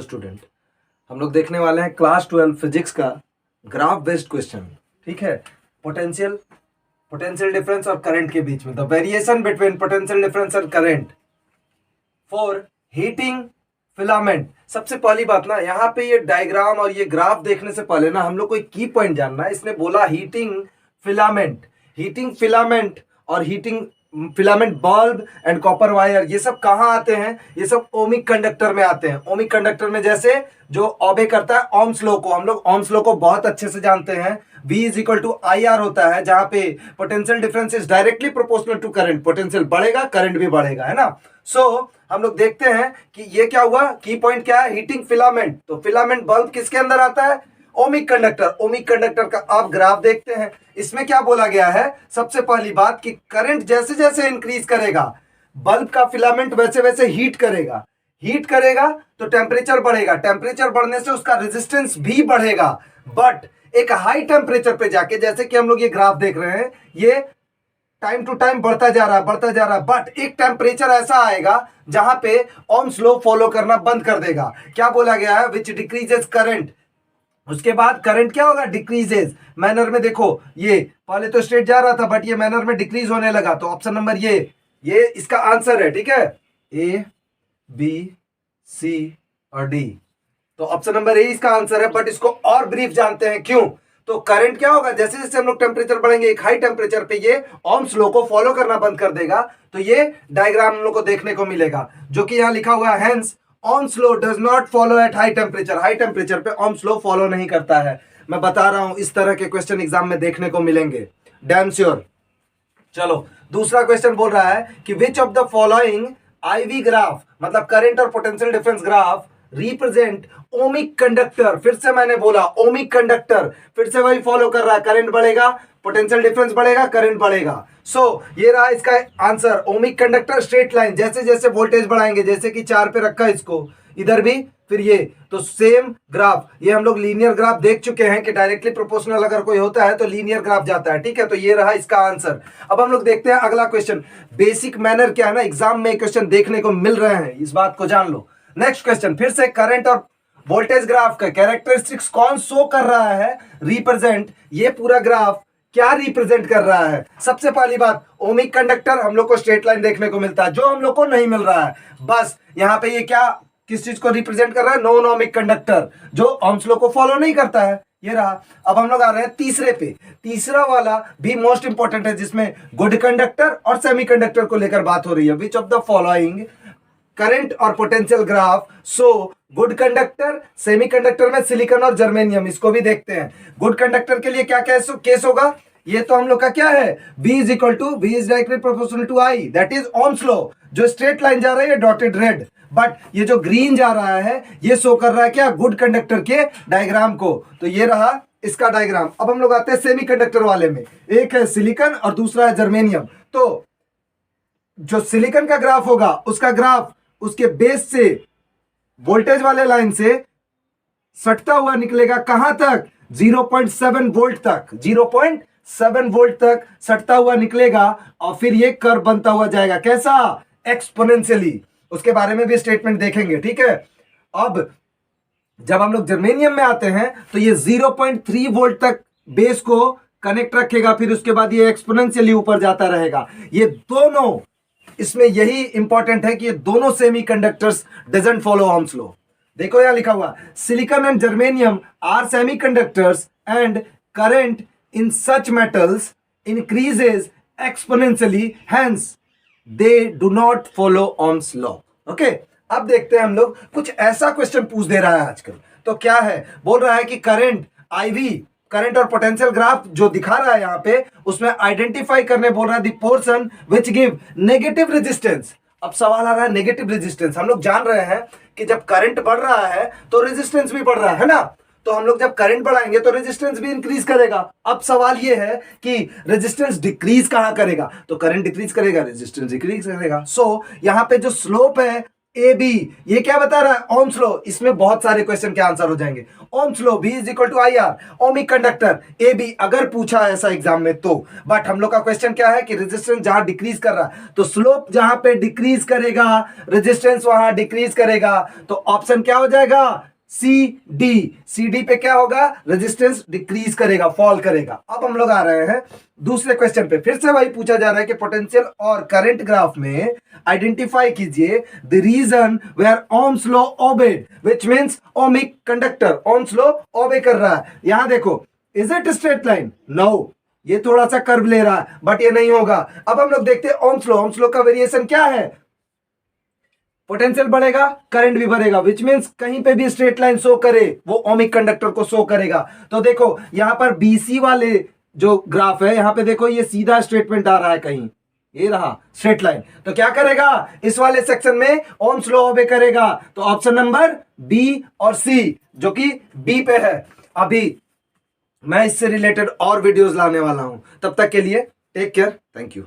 Student, हम लोग देखने वाले हैं क्लास 12 फिजिक्स का ग्राफ बेस्ड क्वेश्चन। ठीक है, पोटेंशियल डिफरेंस और करंट के बीच में the variation between potential difference और करंट फॉर हीटिंग फिलामेंट। सबसे पहली बात ना, यहाँ पे ये डायग्राम और ये ग्राफ देखने से पहले ना हम लोग को एक की पॉइंट जानना है। इसने बोला हीटिंग फिलामेंट और heating filament bulb and copper wire, ये सब कहाँ आते हैं? ये सब ओमिक कंडक्टर में आते हैं। ओमिक कंडक्टर में जैसे जो ओबे करता है ओम्स लॉ को, हम लोग ओम्स लॉ को बहुत अच्छे से जानते हैं। V is equal to IR होता है, जहां पे potential difference is directly proportional to current. Potential बढ़ेगा, करंट भी बढ़ेगा, है ना। सो हम लोग देखते हैं कि ये क्या हुआ, की पॉइंट क्या है, हीटिंग फिलामेंट। तो फिलामेंट बल्ब किसके अंदर आता है? Ohmic conductor. ओमिक कंडक्टर का आप ग्राफ देखते हैं, इसमें क्या बोला गया है? सबसे पहली बात कि करंट जैसे जैसे इंक्रीज करेगा बल्ब का फिलामेंट वैसे वैसे हीट करेगा तो टेम्परेचर बढ़ेगा, टेम्परेचर बढ़ने से उसका रेजिस्टेंस भी बढ़ेगा। बट एक हाई टेम्परेचर पे जाके, जैसे कि हम लोग ये ग्राफ देख रहे हैं, ये टाइम टू टाइम बढ़ता जा रहा है, बट एक टेम्परेचर ऐसा आएगा जहां पे ओम्स लॉ फॉलो करना बंद कर देगा। क्या बोला गया है? विच डिक्रीजेस करंट। उसके बाद करंट क्या होगा? डिक्रीजेस मैनर में। देखो ये पहले तो स्ट्रेट जा रहा था, बट ये मैनर में डिक्रीज होने लगा। तो ऑप्शन नंबर ये इसका आंसर है। ठीक है, A, B, C और D। तो ऑप्शन नंबर A इसका आंसर है। बट इसको और ब्रीफ जानते हैं, क्यों? तो करंट क्या होगा? जैसे जैसे हम लोग टेम्परेचर बढ़ेंगे, एक हाई टेम्परेचर पे ये ओम्स लॉ को फॉलो करना बंद कर देगा। तो ये डायग्राम हम लोग को देखने को मिलेगा, जो कि यहाँ लिखा हुआ है, hence Ohm's law does not follow at high temperature. High temperature पे ओम्स लॉ फॉलो नहीं करता है। मैं बता रहा हूं, इस तरह के क्वेश्चन एग्जाम में देखने को मिलेंगे, डैम श्योर। चलो दूसरा क्वेश्चन बोल रहा है कि विच of the following IV graph, मतलब करंट और potential difference graph, represent ohmic conductor. फिर से मैंने बोला ओमिक कंडक्टर, फिर से वही फॉलो कर रहा है। करंट बढ़ेगा, पोटेंशियल डिफरेंस बढ़ेगा, करंट बढ़ेगा। सो ये रहा इसका answer, ohmic conductor. Straight line, जैसे जैसे वोल्टेज बढ़ाएंगे, जैसे कि 4 पे रखा है इसको, इधर भी फिर ये, तो सेम ग्राफ। ये हम लोग लीनियर ग्राफ देख चुके हैं कि डायरेक्टली प्रोपोर्शनल अगर कोई होता है तो लीनियर ग्राफ जाता है। ठीक है, तो ये रहा इसका आंसर। अब हम लोग देखते हैं अगला क्वेश्चन। बेसिक मैनर क्या है ना, एग्जाम में क्वेश्चन देखने को मिल रहे हैं, इस बात को जान लो। नेक्स्ट क्वेश्चन, फिर से करंट और वोल्टेज ग्राफ का कैरेक्टरिस्टिक्स कौन शो कर रहा है? रिप्रेजेंट। ये पूरा ग्राफ क्या रिप्रेजेंट कर रहा है? सबसे पहली बात, ओमिक कंडक्टर हम लोग को स्ट्रेट लाइन देखने को मिलता है, जो हम लोग को नहीं मिल रहा है। बस यहाँ पे ये क्या, किस चीज को रिप्रेजेंट कर रहा है? नॉन ओमिक कंडक्टर, जो ओम्स लॉ को फॉलो नहीं करता है। ये रहा। अब हम लोग आ रहे हैं तीसरे पे। तीसरा वाला भी मोस्ट इंपॉर्टेंट है, जिसमें गुड कंडक्टर और सेमीकंडक्टर को लेकर बात हो रही है। Which of the following current और potential graph so good conductor, semiconductor में सिलिकॉन और जर्मेनियम। इसको भी देखते हैं। गुड कंडक्टर के लिए क्या केस होगा? ये तो हम लोग का क्या है, V is directly proportional to I, that is Ohm's law. जो स्ट्रेट लाइन जा रहा है डॉटेड रेड, बट ये जो ग्रीन जा रहा है ये शो कर रहा है क्या? गुड कंडक्टर के डायग्राम को। तो ये रहा इसका डायग्राम। अब हम लोग आते हैं सेमीकंडक्टर वाले में। एक है सिलिकॉन और दूसरा है जर्मेनियम। तो जो सिलिकॉन का ग्राफ होगा, उसका ग्राफ उसके बेस से वोल्टेज वाले लाइन से सटता हुआ निकलेगा। कहां तक? 0.7 वोल्ट तक। 0.7 वोल्ट तक सटता हुआ निकलेगा और फिर ये कर्व बनता हुआ जाएगा। कैसा? एक्सपोनेंशियली। उसके बारे में भी स्टेटमेंट देखेंगे। ठीक है, अब जब हम लोग जर्मेनियम में आते हैं तो ये 0.3 वोल्ट तक बेस को कनेक्ट रखेगा, फिर उसके बाद ये एक्सपोनेंशियली ऊपर जाता रहेगा। ये दोनों, इसमें यही इंपॉर्टेंट है कि ये दोनों semiconductors doesn't follow Ohm's law. देखो यहां लिखा हुआ, silicon and germanium are semiconductors and current in such metals increases exponentially, hence they do not follow Ohm's law. Okay, अब देखते हैं हम लोग, कुछ ऐसा क्वेश्चन पूछ दे रहा है आजकल। तो क्या है? बोल रहा है कि करंट IV, करंट और पोटेंशियल ग्राफ जो दिखा रहा है यहाँ पे, उसमें आइडेंटिफाई करने बोल रहा है the portion which give negative resistance. अब सवाल आ रहा है नेगेटिव रेजिस्टेंस। हम लोग जान रहे हैं कि जब करंट बढ़ रहा है तो रेजिस्टेंस भी बढ़ रहा है ना। तो हम लोग जब करंट बढ़ाएंगे तो रेजिस्टेंस भी इंक्रीज करेगा। अब सवाल ये है कि रेजिस्टेंस डिक्रीज कहां करेगा? तो करंट डिक्रीज करेगा, रेजिस्टेंस डिक्रीज करेगा। सो यहाँ पे जो स्लोप है ए बी, ये क्या बता रहा है? Ohm's law. इसमें बहुत सारे क्वेश्चन के आंसर हो जाएंगे। Ohm's law, V is equal to I R, ohmic conductor A B, अगर पूछा ऐसा एग्जाम में तो। बट हम लोग का क्वेश्चन क्या है कि रेजिस्टेंस जहां डिक्रीज कर रहा है तो स्लोप जहां पे डिक्रीज करेगा रेजिस्टेंस वहां डिक्रीज करेगा, तो ऑप्शन क्या हो जाएगा? C D. सी डी पे क्या होगा? रेजिस्टेंस डिक्रीज करेगा, फॉल करेगा। अब हम लोग आ रहे हैं दूसरे क्वेश्चन पे। फिर से वही पूछा जा रहा है कि पोटेंशियल और करंट ग्राफ में आइडेंटिफाई कीजिए the region where Ohm's law obeyed, which means ohmic conductor Ohm's law obey कर रहा है। यहां देखो, is it straight line? No, ये थोड़ा सा कर्व ले रहा है, बट ये नहीं होगा। अब हम लोग देखते हैं ओम्स लॉ। ओम्स लॉ का वेरिएशन क्या है? पोटेंशियल बढ़ेगा, करंट भी बढ़ेगा, विच मींस कहीं पे भी स्ट्रेट लाइन शो करे वो ओमिक कंडक्टर को शो करेगा। तो देखो यहां पर बीसी वाले जो ग्राफ है, यहां पे देखो ये सीधा स्टेटमेंट आ रहा है, कहीं ये रहा स्ट्रेट लाइन, तो क्या करेगा? इस वाले सेक्शन में ओम्स लॉ ओबे करेगा। तो ऑप्शन नंबर बी और सी, जो कि बी पे है। अभी मैं इससे रिलेटेड और वीडियोस लाने वाला हूं, तब तक के लिए टेक केयर, थैंक यू।